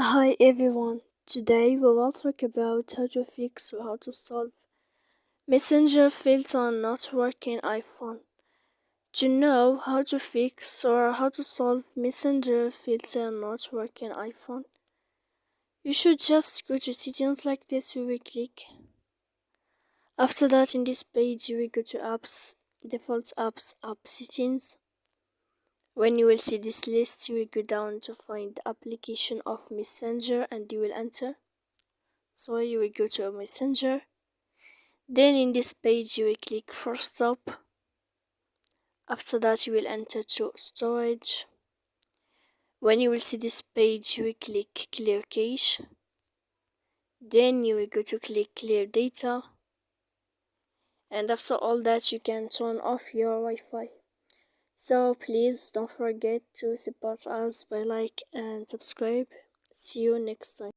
Hi everyone, today we will talk about how to fix or how to solve Messenger filter not working iPhone. To know how to fix or how to solve Messenger filter not working iPhone, you should just go to settings like this. We will click. After that, in this page you will go to apps, default apps, app settings. When you will see this list, you will go down to find the application of Messenger and you will enter. So you will go to a Messenger. Then in this page you will click for stop. After that you will enter to storage. When you will see this page you will click clear cache. Then you will go to click clear data. And after all that you can turn off your Wi-Fi. So please don't forget to support us by like and subscribe. See you next time.